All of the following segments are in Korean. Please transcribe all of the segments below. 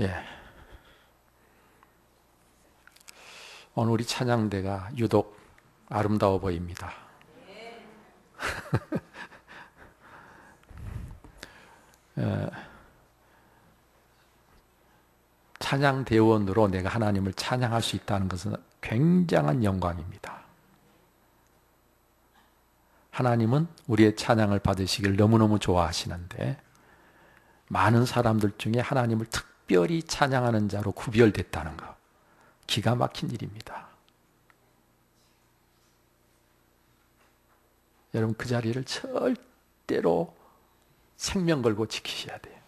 예. 오늘 우리 찬양대가 유독 아름다워 보입니다. 찬양대원으로 내가 하나님을 찬양할 수 있다는 것은 굉장한 영광입니다. 하나님은 우리의 찬양을 받으시길 너무너무 좋아하시는데 많은 사람들 중에 하나님을 특별히 찬양하는 자로 구별됐다는 것, 기가 막힌 일입니다. 여러분, 그 자리를 절대로 생명 걸고 지키셔야 돼요.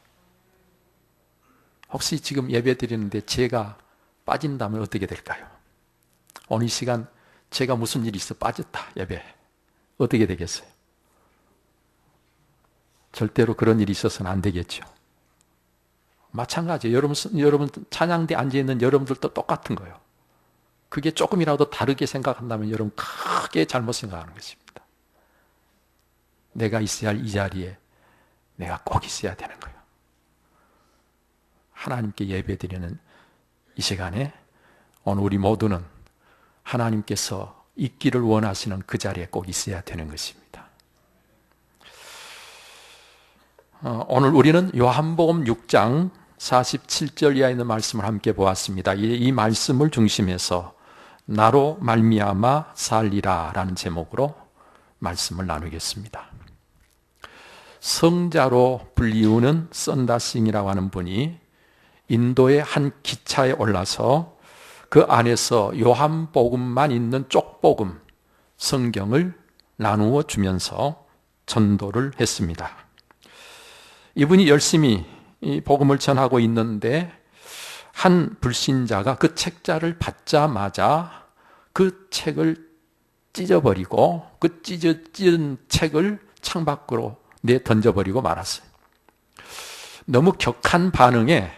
혹시 지금 예배 드리는데 제가 빠진다면 어떻게 될까요? 오늘 이 시간 제가 무슨 일이 있어 빠졌다, 예배. 어떻게 되겠어요? 절대로 그런 일이 있어서는 안 되겠죠. 마찬가지예요. 여러분 찬양대 앉아있는 여러분들도 똑같은 거예요. 그게 조금이라도 다르게 생각한다면 여러분 크게 잘못 생각하는 것입니다. 내가 있어야 할 이 자리에 내가 꼭 있어야 되는 거예요. 하나님께 예배드리는 이 시간에 오늘 우리 모두는 하나님께서 있기를 원하시는 그 자리에 꼭 있어야 되는 것입니다. 오늘 우리는 요한복음 6장 47절 이하에 있는 말씀을 함께 보았습니다. 이 말씀을 중심해서 나로 말미암아 살리라 라는 제목으로 말씀을 나누겠습니다. 성자로 불리우는 썬다싱이라고 하는 분이 인도의 한 기차에 올라서 그 안에서 요한복음만 있는 쪽복음 성경을 나누어 주면서 전도를 했습니다. 이분이 열심히 이 복음을 전하고 있는데 한 불신자가 그 책자를 받자마자 그 책을 찢어버리고 그 찢은 책을 창밖으로 내던져버리고 말았어요. 너무 격한 반응에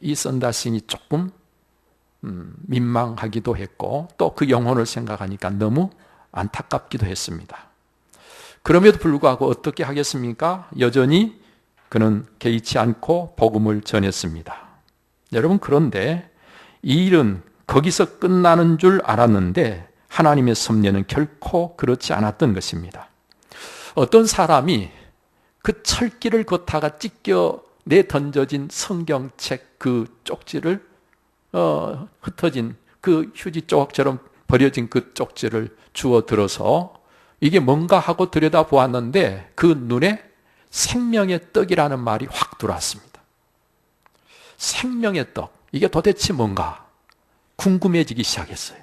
이 썬다싱이 조금 민망하기도 했고 또 그 영혼을 생각하니까 너무 안타깝기도 했습니다. 그럼에도 불구하고 어떻게 하겠습니까? 여전히 그는 개의치 않고 복음을 전했습니다. 여러분, 그런데 이 일은 거기서 끝나는 줄 알았는데 하나님의 섭리는 결코 그렇지 않았던 것입니다. 어떤 사람이 그 철길을 걷다가 찢겨 내던져진 성경책 그 쪽지를 흩어진 그 휴지 조각처럼 버려진 그 쪽지를 주워 들어서 이게 뭔가 하고 들여다보았는데 그 눈에 생명의 떡이라는 말이 확 들어왔습니다. 생명의 떡, 이게 도대체 뭔가 궁금해지기 시작했어요.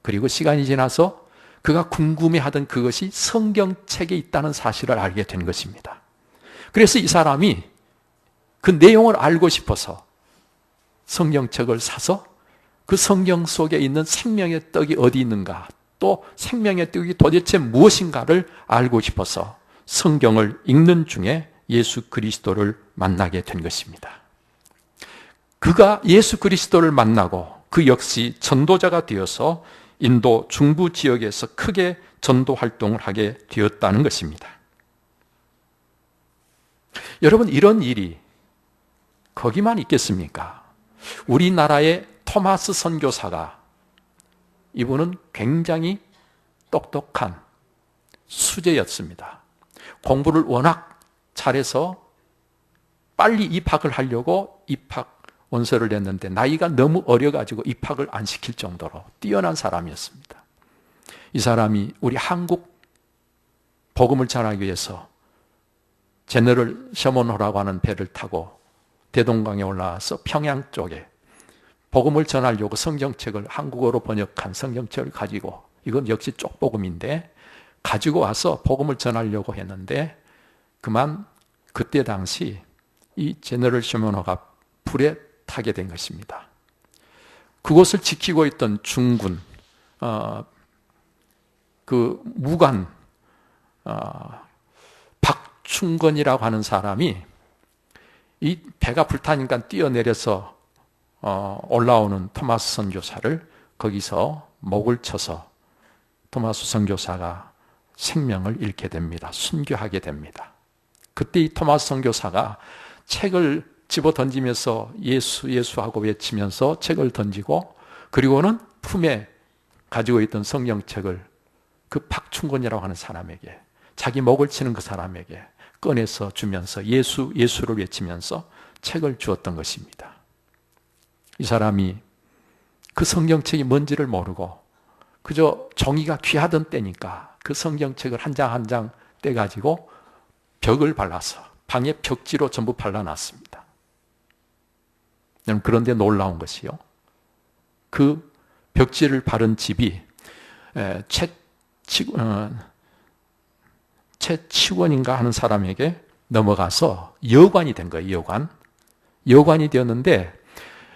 그리고 시간이 지나서 그가 궁금해하던 그것이 성경책에 있다는 사실을 알게 된 것입니다. 그래서 이 사람이 그 내용을 알고 싶어서 성경책을 사서 그 성경 속에 있는 생명의 떡이 어디 있는가, 또 생명의 떡이 도대체 무엇인가를 알고 싶어서 성경을 읽는 중에 예수 그리스도를 만나게 된 것입니다. 그가 예수 그리스도를 만나고 그 역시 전도자가 되어서 인도 중부 지역에서 크게 전도 활동을 하게 되었다는 것입니다. 여러분, 이런 일이 거기만 있겠습니까? 우리나라의 토마스 선교사가, 이분은 굉장히 똑똑한 수재였습니다. 공부를 워낙 잘해서 빨리 입학을 하려고 입학 원서를 냈는데 나이가 너무 어려가지고 입학을 안 시킬 정도로 뛰어난 사람이었습니다. 이 사람이 우리 한국 복음을 전하기 위해서 제너럴 셔먼호라고 하는 배를 타고 대동강에 올라와서 평양 쪽에 복음을 전하려고 성경책을 한국어로 번역한 성경책을 가지고, 이건 역시 쪽복음인데 가지고 와서 복음을 전하려고 했는데 그만 그때 당시 이 제너럴 셔먼호가 불에 타게 된 것입니다. 그곳을 지키고 있던 중군 그 무관 박충건이라고 하는 사람이 이 배가 불타니까 뛰어내려서 올라오는 토마스 선교사를 거기서 목을 쳐서 토마스 선교사가 생명을 잃게 됩니다. 순교하게 됩니다. 그때 이 토마스 선교사가 책을 집어 던지면서 예수 예수하고 외치면서 책을 던지고, 그리고는 품에 가지고 있던 성경책을 그 박충곤이라고 하는 사람에게, 자기 목을 치는 그 사람에게 꺼내서 주면서 예수 예수를 외치면서 책을 주었던 것입니다. 이 사람이 그 성경책이 뭔지를 모르고 그저 종이가 귀하던 때니까 그 성경책을 한 장 한 장 떼가지고 벽을 발라서 방에 벽지로 전부 발라놨습니다. 그런데 놀라운 것이요, 그 벽지를 바른 집이 최치원인가 하는 사람에게 넘어가서 여관이 된 거예요. 여관이 되었는데,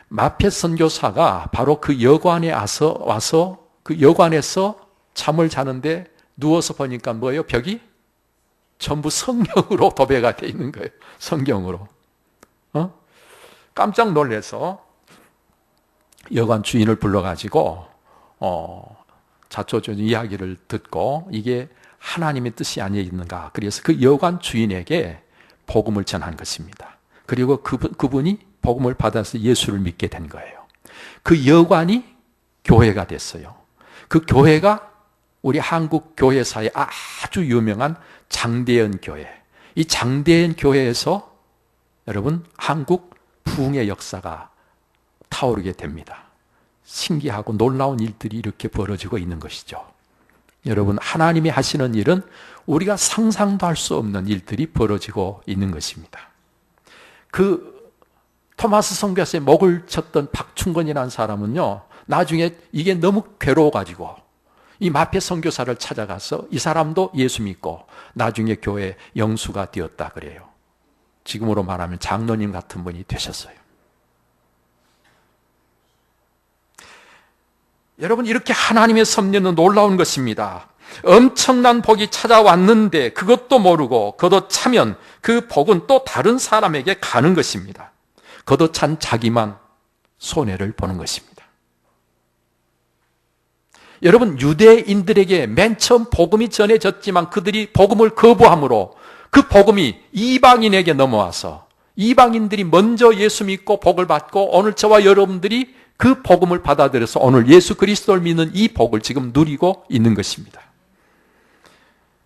마페 선교사가 바로 그 여관에 와서 그 여관에서 잠을 자는데 누워서 보니까 뭐예요? 벽이 전부 성경으로 도배가 되어 있는 거예요. 성경으로. 깜짝 놀라서 여관 주인을 불러가지고 자초전 이야기를 듣고 이게 하나님의 뜻이 아니었는가, 그래서 그 여관 주인에게 복음을 전한 것입니다. 그리고 그분이 복음을 받아서 예수를 믿게 된 거예요. 그 여관이 교회가 됐어요. 그 교회가 우리 한국 교회사에 아주 유명한 장대현 교회. 이 장대현 교회에서 여러분 한국 부흥의 역사가 타오르게 됩니다. 신기하고 놀라운 일들이 이렇게 벌어지고 있는 것이죠. 여러분, 하나님이 하시는 일은 우리가 상상도 할 수 없는 일들이 벌어지고 있는 것입니다. 그 토마스 선교사의 목을 쳤던 박충건이라는 사람은요, 나중에 이게 너무 괴로워가지고 이 마페 선교사를 찾아가서 이 사람도 예수 믿고 나중에 교회 영수가 되었다 그래요. 지금으로 말하면 장로님 같은 분이 되셨어요. 여러분, 이렇게 하나님의 섭리는 놀라운 것입니다. 엄청난 복이 찾아왔는데 그것도 모르고 걷어차면 그 복은 또 다른 사람에게 가는 것입니다. 걷어찬 자기만 손해를 보는 것입니다. 여러분, 유대인들에게 맨 처음 복음이 전해졌지만 그들이 복음을 거부함으로 그 복음이 이방인에게 넘어와서 이방인들이 먼저 예수 믿고 복을 받고 오늘 저와 여러분들이 그 복음을 받아들여서 오늘 예수 그리스도를 믿는 이 복을 지금 누리고 있는 것입니다.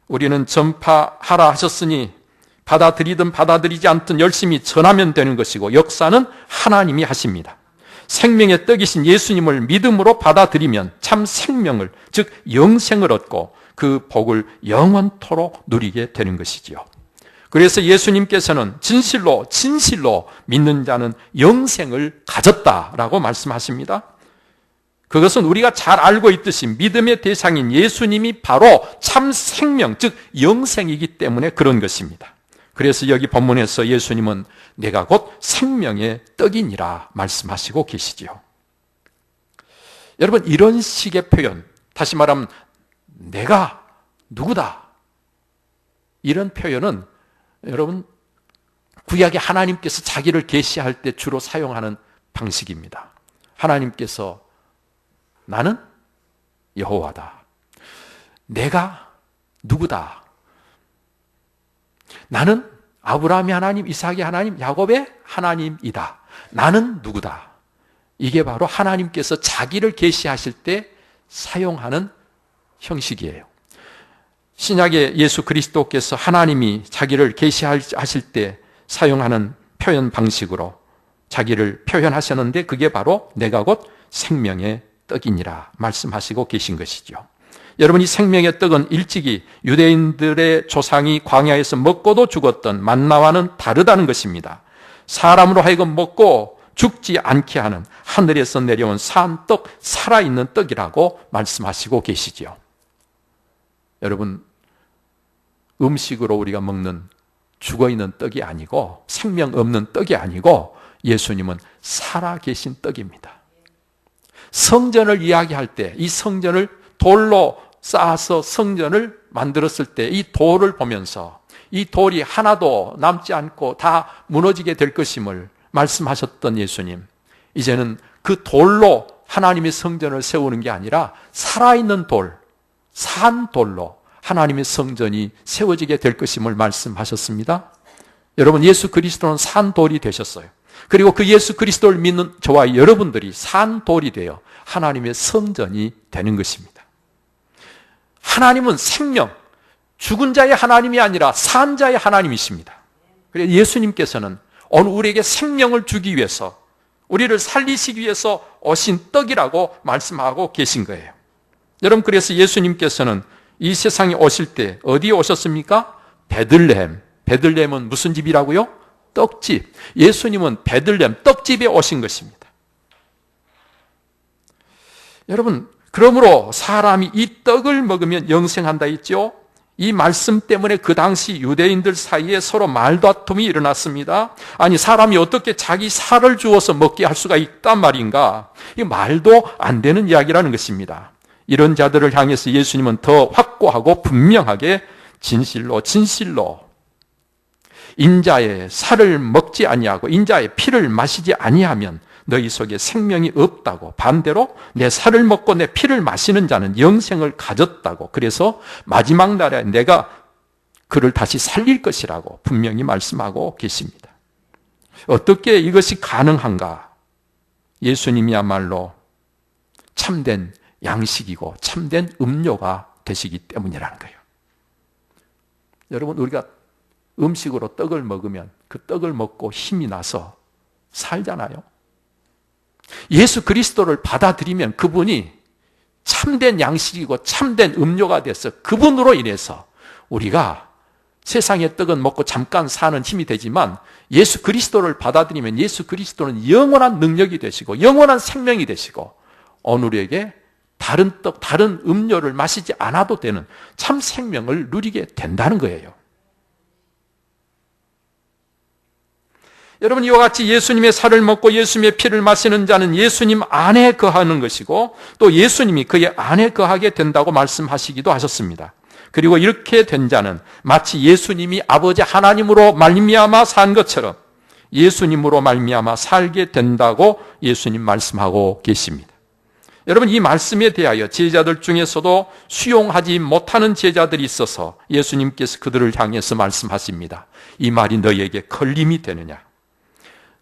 우리는 전파하라 하셨으니 받아들이든 받아들이지 않든 열심히 전하면 되는 것이고, 역사는 하나님이 하십니다. 생명의 떡이신 예수님을 믿음으로 받아들이면 참 생명을, 즉 영생을 얻고 그 복을 영원토록 누리게 되는 것이지요. 그래서 예수님께서는 진실로 믿는 자는 영생을 가졌다라고 말씀하십니다. 그것은 우리가 잘 알고 있듯이 믿음의 대상인 예수님이 바로 참 생명, 즉 영생이기 때문에 그런 것입니다. 그래서 여기 본문에서 예수님은 내가 곧 생명의 떡이니라 말씀하시고 계시지요. 여러분, 이런 식의 표현, 다시 말하면 내가 누구다, 이런 표현은 여러분 구약의 하나님께서 자기를 계시할 때 주로 사용하는 방식입니다. 하나님께서 나는 여호와다, 내가 누구다, 나는 아브라함의 하나님, 이삭의 하나님, 야곱의 하나님이다, 나는 누구다. 이게 바로 하나님께서 자기를 계시하실 때 사용하는 형식이에요. 신약의 예수 그리스도께서 하나님이 자기를 계시하실 때 사용하는 표현 방식으로 자기를 표현하셨는데, 그게 바로 내가 곧 생명의 떡이니라 말씀하시고 계신 것이죠. 여러분, 이 생명의 떡은 일찍이 유대인들의 조상이 광야에서 먹고도 죽었던 만나와는 다르다는 것입니다. 사람으로 하여금 먹고 죽지 않게 하는 하늘에서 내려온 산 떡, 살아있는 떡이라고 말씀하시고 계시죠. 여러분, 음식으로 우리가 먹는 죽어있는 떡이 아니고 생명 없는 떡이 아니고 예수님은 살아계신 떡입니다. 성전을 이야기할 때 이 성전을 돌로 쌓아서 성전을 만들었을 때 이 돌을 보면서 이 돌이 하나도 남지 않고 다 무너지게 될 것임을 말씀하셨던 예수님, 이제는 그 돌로 하나님의 성전을 세우는 게 아니라 살아있는 돌, 산 돌로 하나님의 성전이 세워지게 될 것임을 말씀하셨습니다. 여러분, 예수 그리스도는 산 돌이 되셨어요. 그리고 그 예수 그리스도를 믿는 저와 여러분들이 산 돌이 되어 하나님의 성전이 되는 것입니다. 하나님은 생명, 죽은 자의 하나님이 아니라 산 자의 하나님이십니다. 그래서 예수님께서는 오늘 우리에게 생명을 주기 위해서, 우리를 살리시기 위해서 오신 떡이라고 말씀하고 계신 거예요. 여러분, 그래서 예수님께서는 이 세상에 오실 때 어디에 오셨습니까? 베들레헴. 베들레헴은 무슨 집이라고요? 떡집. 예수님은 베들레헴 떡집에 오신 것입니다. 여러분, 그러므로 사람이 이 떡을 먹으면 영생한다 했죠? 이 말씀 때문에 그 당시 유대인들 사이에 서로 말다툼이 일어났습니다. 아니, 사람이 어떻게 자기 살을 주어서 먹게 할 수가 있단 말인가? 이 말도 안 되는 이야기라는 것입니다. 이런 자들을 향해서 예수님은 더 확고하고 분명하게 진실로 인자의 살을 먹지 아니하고 인자의 피를 마시지 아니하면 너희 속에 생명이 없다고, 반대로 내 살을 먹고 내 피를 마시는 자는 영생을 가졌다고, 그래서 마지막 날에 내가 그를 다시 살릴 것이라고 분명히 말씀하고 계십니다. 어떻게 이것이 가능한가? 예수님이야말로 참된 양식이고 참된 음료가 되시기 때문이라는 거예요. 여러분, 우리가 음식으로 떡을 먹으면 그 떡을 먹고 힘이 나서 살잖아요. 예수 그리스도를 받아들이면 그분이 참된 양식이고 참된 음료가 돼서 그분으로 인해서 우리가 세상의 떡은 먹고 잠깐 사는 힘이 되지만 예수 그리스도를 받아들이면 예수 그리스도는 영원한 능력이 되시고 영원한 생명이 되시고 오늘에게 다른 떡, 다른 음료를 마시지 않아도 되는 참 생명을 누리게 된다는 거예요. 여러분, 이와 같이 예수님의 살을 먹고 예수님의 피를 마시는 자는 예수님 안에 거하는 것이고 또 예수님이 그의 안에 거하게 된다고 말씀하시기도 하셨습니다. 그리고 이렇게 된 자는 마치 예수님이 아버지 하나님으로 말미암아 산 것처럼 예수님으로 말미암아 살게 된다고 예수님 말씀하고 계십니다. 여러분, 이 말씀에 대하여 제자들 중에서도 수용하지 못하는 제자들이 있어서 예수님께서 그들을 향해서 말씀하십니다. 이 말이 너희에게 걸림이 되느냐?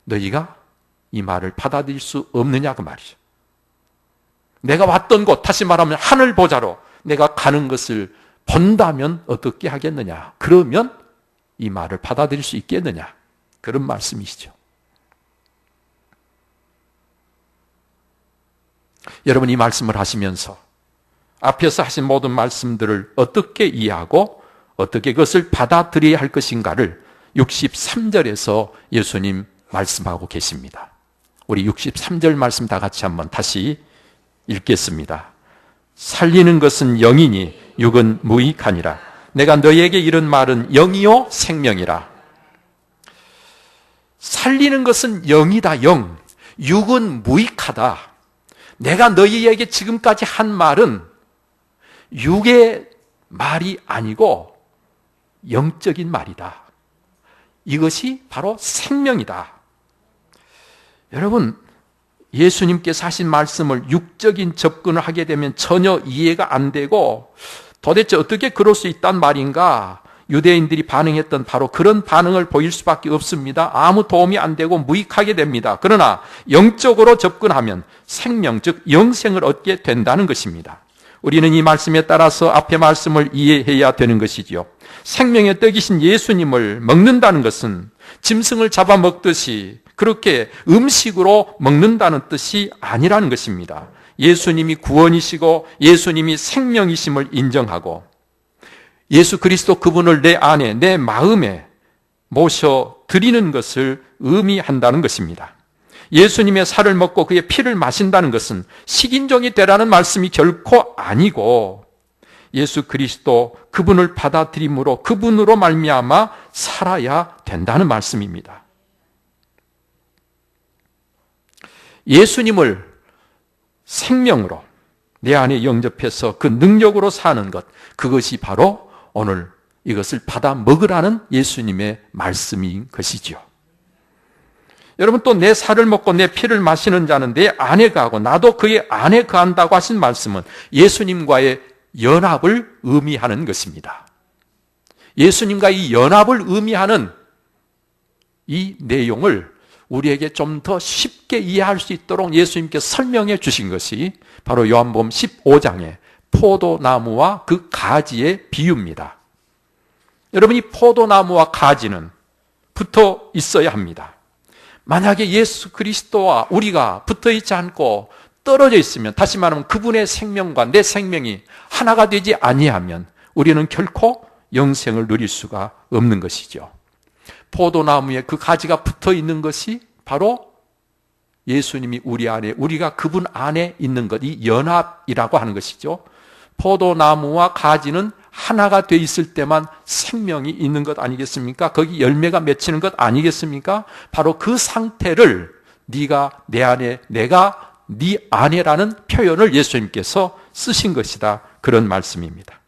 너희가 이 말을 받아들일 수 없느냐 그 말이죠. 내가 왔던 곳, 다시 말하면 하늘 보자로 내가 가는 것을 본다면 어떻게 하겠느냐? 그러면 이 말을 받아들일 수 있겠느냐? 그런 말씀이시죠. 여러분, 이 말씀을 하시면서 앞에서 하신 모든 말씀들을 어떻게 이해하고 어떻게 그것을 받아들여야 할 것인가를 63절에서 예수님 말씀하고 계십니다. 우리 63절 말씀 다 같이 한번 다시 읽겠습니다. 살리는 것은 영이니 육은 무익하니라. 내가 너희에게 이런 말은 영이요 생명이라. 살리는 것은 영이다, 영. 육은 무익하다. 내가 너희에게 지금까지 한 말은 육의 말이 아니고 영적인 말이다. 이것이 바로 생명이다. 여러분, 예수님께서 하신 말씀을 육적인 접근을 하게 되면 전혀 이해가 안 되고 도대체 어떻게 그럴 수 있단 말인가? 유대인들이 반응했던 바로 그런 반응을 보일 수밖에 없습니다. 아무 도움이 안 되고 무익하게 됩니다. 그러나 영적으로 접근하면 생명, 즉 영생을 얻게 된다는 것입니다. 우리는 이 말씀에 따라서 앞의 말씀을 이해해야 되는 것이지요. 생명의 떡이신 예수님을 먹는다는 것은 짐승을 잡아먹듯이 그렇게 음식으로 먹는다는 뜻이 아니라는 것입니다. 예수님이 구원이시고 예수님이 생명이심을 인정하고 예수 그리스도 그분을 내 안에, 내 마음에 모셔드리는 것을 의미한다는 것입니다. 예수님의 살을 먹고 그의 피를 마신다는 것은 식인종이 되라는 말씀이 결코 아니고 예수 그리스도 그분을 받아들임으로 그분으로 말미암아 살아야 된다는 말씀입니다. 예수님을 생명으로 내 안에 영접해서 그 능력으로 사는 것, 그것이 바로 오늘 이것을 받아 먹으라는 예수님의 말씀인 것이죠. 여러분, 또 내 살을 먹고 내 피를 마시는 자는 내 안에 거하고 나도 그의 안에 거한다고 하신 말씀은 예수님과의 연합을 의미하는 것입니다. 예수님과 이 연합을 의미하는 이 내용을 우리에게 좀 더 쉽게 이해할 수 있도록 예수님께서 설명해 주신 것이 바로 요한복음 15장의 포도나무와 그 가지의 비유입니다. 여러분, 이 포도나무와 가지는 붙어 있어야 합니다. 만약에 예수 그리스도와 우리가 붙어 있지 않고 떨어져 있으면, 다시 말하면 그분의 생명과 내 생명이 하나가 되지 아니하면 우리는 결코 영생을 누릴 수가 없는 것이죠. 포도나무에 그 가지가 붙어 있는 것이 바로 예수님이 우리 안에, 우리가 그분 안에 있는 것, 이 연합이라고 하는 것이죠. 포도나무와 가지는 하나가 돼 있을 때만 생명이 있는 것 아니겠습니까? 거기 열매가 맺히는 것 아니겠습니까? 바로 그 상태를 네가 내 안에, 내가 네 안에라는 표현을 예수님께서 쓰신 것이다, 그런 말씀입니다.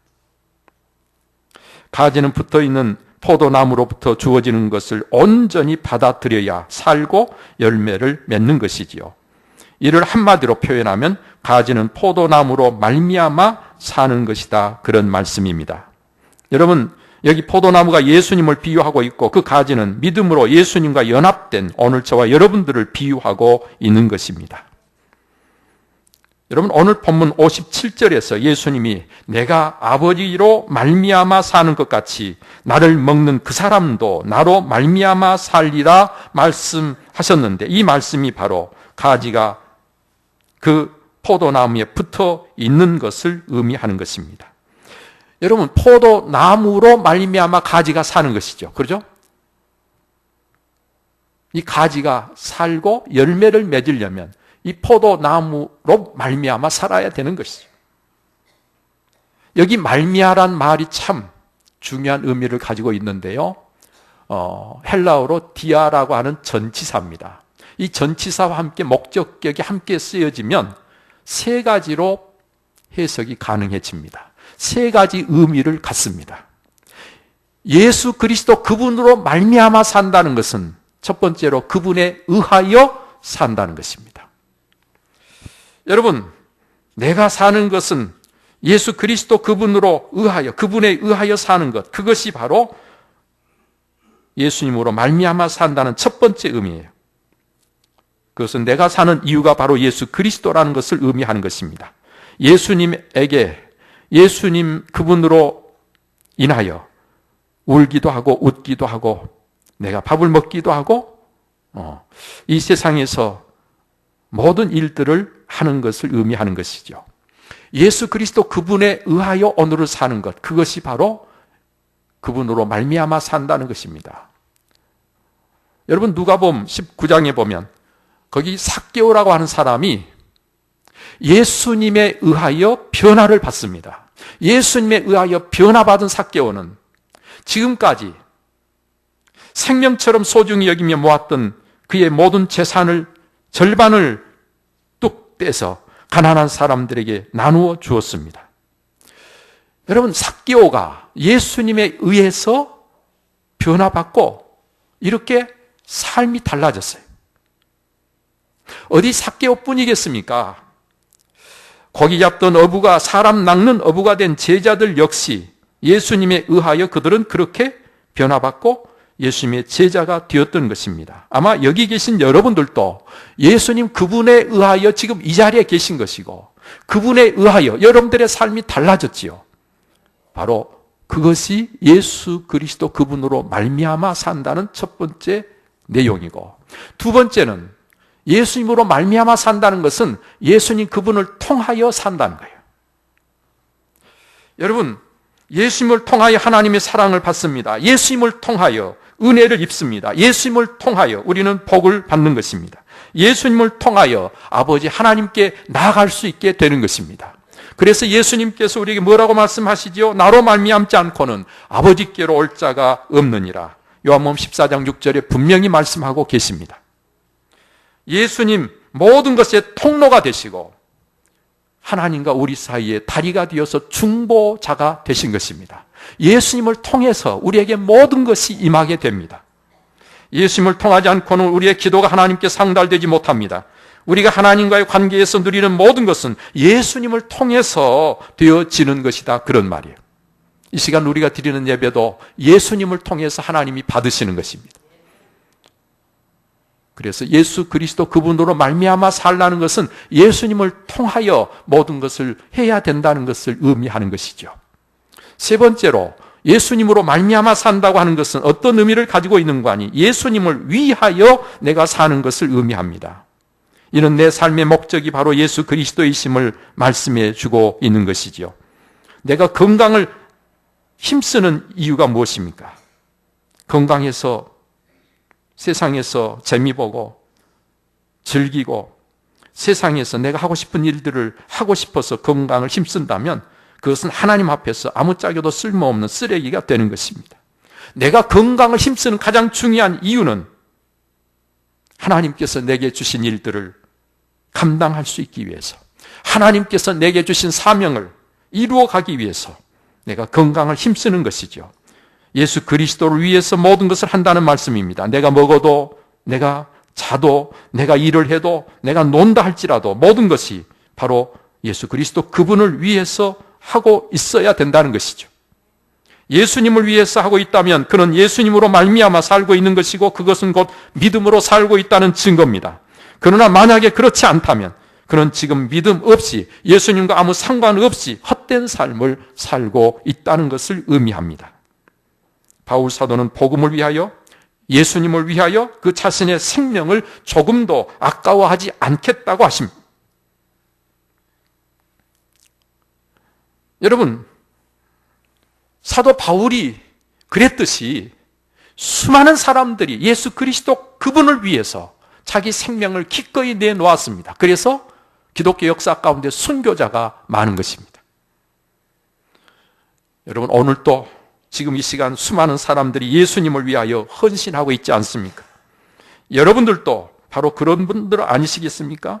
가지는 붙어 있는 포도나무로부터 주어지는 것을 온전히 받아들여야 살고 열매를 맺는 것이지요. 이를 한마디로 표현하면 가지는 포도나무로 말미암아 사는 것이다, 그런 말씀입니다. 여러분, 여기 포도나무가 예수님을 비유하고 있고 그 가지는 믿음으로 예수님과 연합된 오늘 저와 여러분들을 비유하고 있는 것입니다. 여러분, 오늘 본문 57절에서 예수님이 내가 아버지로 말미암아 사는 것 같이 나를 먹는 그 사람도 나로 말미암아 살리라 말씀하셨는데, 이 말씀이 바로 가지가 그 포도나무에 붙어 있는 것을 의미하는 것입니다. 여러분, 포도나무로 말미암아 가지가 사는 것이죠. 그렇죠? 이 가지가 살고 열매를 맺으려면 이 포도나무로 말미암아 살아야 되는 것이죠. 여기 말미암아란 말이 참 중요한 의미를 가지고 있는데요. 헬라어로 디아라고 하는 전치사입니다. 이 전치사와 함께 목적격이 함께 쓰여지면 세 가지로 해석이 가능해집니다. 세 가지 의미를 갖습니다. 예수 그리스도 그분으로 말미암아 산다는 것은 첫 번째로 그분에 의하여 산다는 것입니다. 여러분, 내가 사는 것은 예수 그리스도 그분으로 의하여, 그분에 의하여 사는 것, 그것이 바로 예수님으로 말미암아 산다는 첫 번째 의미예요. 그것은 내가 사는 이유가 바로 예수 그리스도라는 것을 의미하는 것입니다. 예수님에게, 예수님 그분으로 인하여 울기도 하고 웃기도 하고 내가 밥을 먹기도 하고 이 세상에서 모든 일들을 하는 것을 의미하는 것이죠. 예수 그리스도 그분에 의하여 오늘을 사는 것, 그것이 바로 그분으로 말미암아 산다는 것입니다. 여러분, 누가복음 19장에 보면 거기 삭개오라고 하는 사람이 예수님에 의하여 변화를 받습니다. 예수님에 의하여 변화받은 삭개오는 지금까지 생명처럼 소중히 여기며 모았던 그의 모든 재산을 절반을 뚝 떼서 가난한 사람들에게 나누어 주었습니다. 여러분, 삭개오가 예수님에 의해서 변화받고 이렇게 삶이 달라졌어요. 어디 삭개오뿐이겠습니까? 고기 잡던 어부가 사람 낚는 어부가 된 제자들 역시 예수님에 의하여 그들은 그렇게 변화받고 예수님의 제자가 되었던 것입니다. 아마 여기 계신 여러분들도 예수님 그분에 의하여 지금 이 자리에 계신 것이고 그분에 의하여 여러분들의 삶이 달라졌지요. 바로 그것이 예수 그리스도 그분으로 말미암아 산다는 첫 번째 내용이고, 두 번째는 예수님으로 말미암아 산다는 것은 예수님 그분을 통하여 산다는 거예요. 여러분, 예수님을 통하여 하나님의 사랑을 받습니다. 예수님을 통하여 은혜를 입습니다. 예수님을 통하여 우리는 복을 받는 것입니다. 예수님을 통하여 아버지 하나님께 나아갈 수 있게 되는 것입니다. 그래서 예수님께서 우리에게 뭐라고 말씀하시지요? 나로 말미암지 않고는 아버지께로 올 자가 없느니라. 요한복음 14장 6절에 분명히 말씀하고 계십니다. 예수님 모든 것의 통로가 되시고 하나님과 우리 사이에 다리가 되어서 중보자가 되신 것입니다. 예수님을 통해서 우리에게 모든 것이 임하게 됩니다. 예수님을 통하지 않고는 우리의 기도가 하나님께 상달되지 못합니다. 우리가 하나님과의 관계에서 누리는 모든 것은 예수님을 통해서 되어지는 것이다, 그런 말이에요. 이 시간 우리가 드리는 예배도 예수님을 통해서 하나님이 받으시는 것입니다. 그래서 예수 그리스도 그분으로 말미암아 살라는 것은 예수님을 통하여 모든 것을 해야 된다는 것을 의미하는 것이죠. 세 번째로 예수님으로 말미암아 산다고 하는 것은 어떤 의미를 가지고 있는가 하니 예수님을 위하여 내가 사는 것을 의미합니다. 이는 내 삶의 목적이 바로 예수 그리스도이심을 말씀해 주고 있는 것이죠. 내가 건강을 힘쓰는 이유가 무엇입니까? 건강해서 세상에서 재미보고 즐기고 세상에서 내가 하고 싶은 일들을 하고 싶어서 건강을 힘쓴다면 그것은 하나님 앞에서 아무짝에도 쓸모없는 쓰레기가 되는 것입니다. 내가 건강을 힘쓰는 가장 중요한 이유는 하나님께서 내게 주신 일들을 감당할 수 있기 위해서, 하나님께서 내게 주신 사명을 이루어 가기 위해서 내가 건강을 힘쓰는 것이죠. 예수 그리스도를 위해서 모든 것을 한다는 말씀입니다. 내가 먹어도, 내가 자도, 내가 일을 해도, 내가 논다 할지라도 모든 것이 바로 예수 그리스도 그분을 위해서 하고 있어야 된다는 것이죠. 예수님을 위해서 하고 있다면 그는 예수님으로 말미암아 살고 있는 것이고 그것은 곧 믿음으로 살고 있다는 증거입니다. 그러나 만약에 그렇지 않다면 그는 지금 믿음 없이 예수님과 아무 상관없이 헛된 삶을 살고 있다는 것을 의미합니다. 바울 사도는 복음을 위하여, 예수님을 위하여 그 자신의 생명을 조금도 아까워하지 않겠다고 하십니다. 여러분, 사도 바울이 그랬듯이 수많은 사람들이 예수 그리스도 그분을 위해서 자기 생명을 기꺼이 내놓았습니다. 그래서 기독교 역사 가운데 순교자가 많은 것입니다. 여러분, 오늘도 지금 이 시간 수많은 사람들이 예수님을 위하여 헌신하고 있지 않습니까? 여러분들도 바로 그런 분들 아니시겠습니까?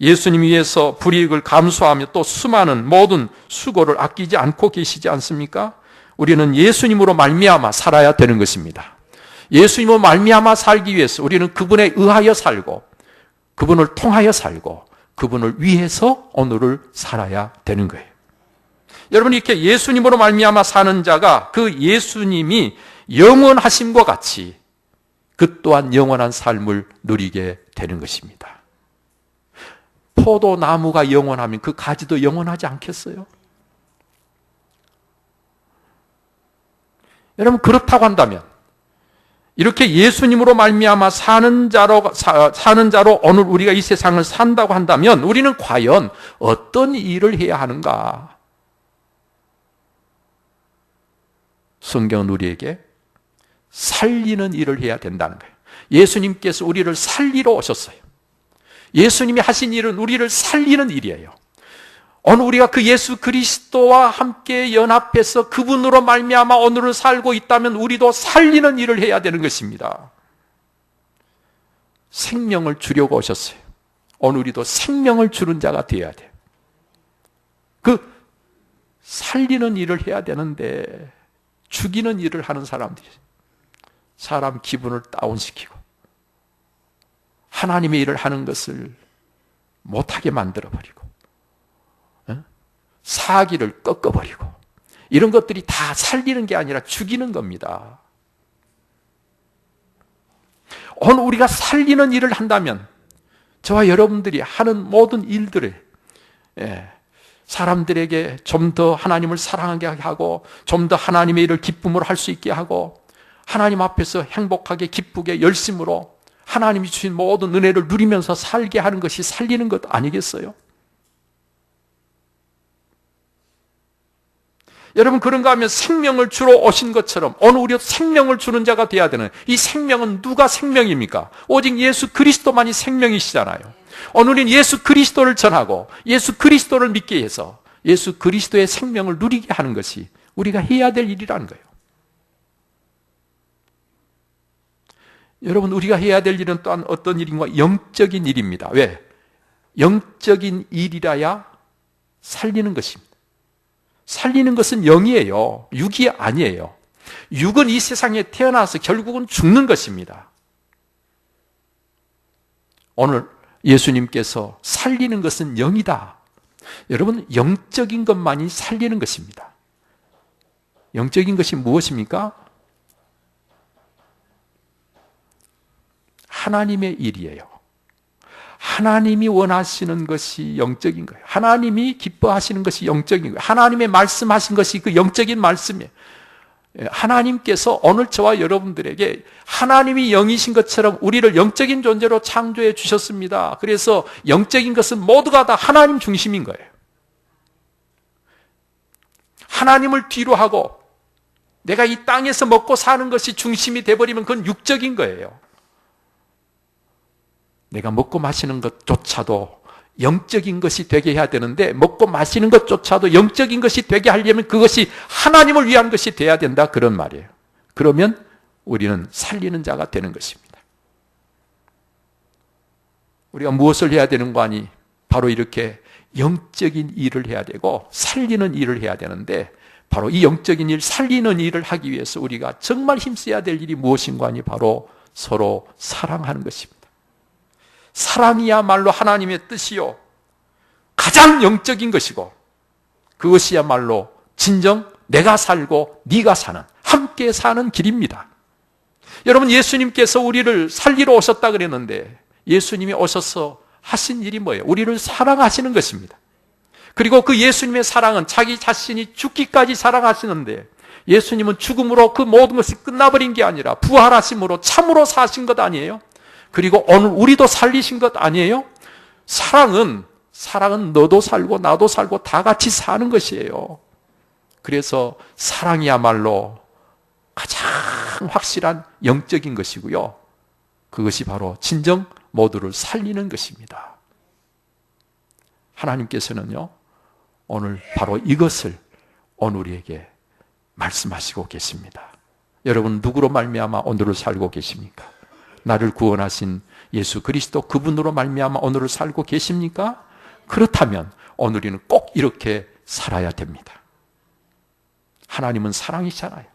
예수님 위해서 불이익을 감수하며 또 수많은 모든 수고를 아끼지 않고 계시지 않습니까? 우리는 예수님으로 말미암아 살아야 되는 것입니다. 예수님으로 말미암아 살기 위해서 우리는 그분에 의하여 살고 그분을 통하여 살고 그분을 위해서 오늘을 살아야 되는 거예요. 여러분, 이렇게 예수님으로 말미암아 사는 자가 그 예수님이 영원하심과 같이 그 또한 영원한 삶을 누리게 되는 것입니다. 포도나무가 영원하면 그 가지도 영원하지 않겠어요? 여러분, 그렇다고 한다면 이렇게 예수님으로 말미암아 사는 자로 오늘 우리가 이 세상을 산다고 한다면 우리는 과연 어떤 일을 해야 하는가? 성경은 우리에게 살리는 일을 해야 된다는 거예요. 예수님께서 우리를 살리러 오셨어요. 예수님이 하신 일은 우리를 살리는 일이에요. 오늘 우리가 그 예수 그리스도와 함께 연합해서 그분으로 말미암아 오늘을 살고 있다면 우리도 살리는 일을 해야 되는 것입니다. 생명을 주려고 오셨어요. 오늘 우리도 생명을 주는 자가 되어야 돼요. 그 살리는 일을 해야 되는데 죽이는 일을 하는 사람들이 사람 기분을 다운시키고 하나님의 일을 하는 것을 못하게 만들어버리고 사기를 꺾어버리고 이런 것들이 다 살리는 게 아니라 죽이는 겁니다. 오늘 우리가 살리는 일을 한다면 저와 여러분들이 하는 모든 일들을 사람들에게 좀 더 하나님을 사랑하게 하고 좀 더 하나님의 일을 기쁨으로 할 수 있게 하고 하나님 앞에서 행복하게 기쁘게 열심으로 하나님이 주신 모든 은혜를 누리면서 살게 하는 것이 살리는 것 아니겠어요? 여러분, 그런가 하면 생명을 주러 오신 것처럼 오늘 우리도 생명을 주는 자가 되어야 되는, 이 생명은 누가 생명입니까? 오직 예수 그리스도만이 생명이시잖아요. 오늘 우리는 예수 그리스도를 전하고 예수 그리스도를 믿게 해서 예수 그리스도의 생명을 누리게 하는 것이 우리가 해야 될 일이라는 거예요. 여러분, 우리가 해야 될 일은 또한 어떤 일인가? 영적인 일입니다. 왜? 영적인 일이라야 살리는 것입니다. 살리는 것은 영이에요. 육이 아니에요. 육은 이 세상에 태어나서 결국은 죽는 것입니다. 오늘 예수님께서 살리는 것은 영이다. 여러분, 영적인 것만이 살리는 것입니다. 영적인 것이 무엇입니까? 하나님의 일이에요. 하나님이 원하시는 것이 영적인 거예요. 하나님이 기뻐하시는 것이 영적인 거예요. 하나님의 말씀하신 것이 그 영적인 말씀이에요. 하나님께서 오늘 저와 여러분들에게 하나님이 영이신 것처럼 우리를 영적인 존재로 창조해 주셨습니다. 그래서 영적인 것은 모두가 다 하나님 중심인 거예요. 하나님을 뒤로 하고 내가 이 땅에서 먹고 사는 것이 중심이 돼버리면 그건 육적인 거예요. 내가 먹고 마시는 것조차도 영적인 것이 되게 해야 되는데 먹고 마시는 것조차도 영적인 것이 되게 하려면 그것이 하나님을 위한 것이 돼야 된다, 그런 말이에요. 그러면 우리는 살리는 자가 되는 것입니다. 우리가 무엇을 해야 되는 거 아니? 바로 이렇게 영적인 일을 해야 되고 살리는 일을 해야 되는데 바로 이 영적인 일, 살리는 일을 하기 위해서 우리가 정말 힘써야 될 일이 무엇인가 하니 바로 서로 사랑하는 것입니다. 사랑이야말로 하나님의 뜻이요 가장 영적인 것이고 그것이야말로 진정 내가 살고 네가 사는 함께 사는 길입니다. 여러분, 예수님께서 우리를 살리러 오셨다 그랬는데 예수님이 오셔서 하신 일이 뭐예요? 우리를 사랑하시는 것입니다. 그리고 그 예수님의 사랑은 자기 자신이 죽기까지 사랑하시는데 예수님은 죽음으로 그 모든 것이 끝나버린 게 아니라 부활하심으로 참으로 사신 것 아니에요? 그리고 오늘 우리도 살리신 것 아니에요? 사랑은 너도 살고 나도 살고 다 같이 사는 것이에요. 그래서 사랑이야말로 가장 확실한 영적인 것이고요. 그것이 바로 진정 모두를 살리는 것입니다. 하나님께서는요, 오늘 바로 이것을 오늘 우리에게 말씀하시고 계십니다. 여러분, 누구로 말미암아 오늘을 살고 계십니까? 나를 구원하신 예수 그리스도 그분으로 말미암아 오늘을 살고 계십니까? 그렇다면 오늘은 꼭 이렇게 살아야 됩니다. 하나님은 사랑이잖아요.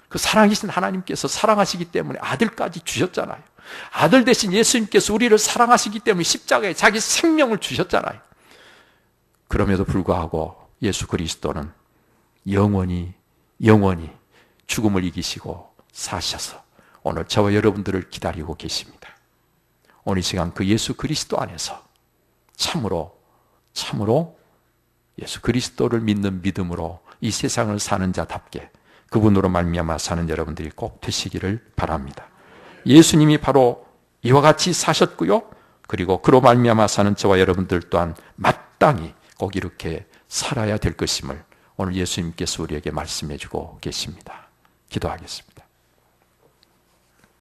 그 사랑이신 하나님께서 사랑하시기 때문에 아들까지 주셨잖아요. 아들 대신 예수님께서 우리를 사랑하시기 때문에 십자가에 자기 생명을 주셨잖아요. 그럼에도 불구하고 예수 그리스도는 영원히 죽음을 이기시고 사셔서 오늘 저와 여러분들을 기다리고 계십니다. 오늘 이 시간 그 예수 그리스도 안에서 참으로 예수 그리스도를 믿는 믿음으로 이 세상을 사는 자답게 그분으로 말미암아 사는 여러분들이 꼭 되시기를 바랍니다. 예수님이 바로 이와 같이 사셨고요. 그리고 그로 말미암아 사는 저와 여러분들 또한 마땅히 꼭 이렇게 살아야 될 것임을 오늘 예수님께서 우리에게 말씀해 주고 계십니다. 기도하겠습니다.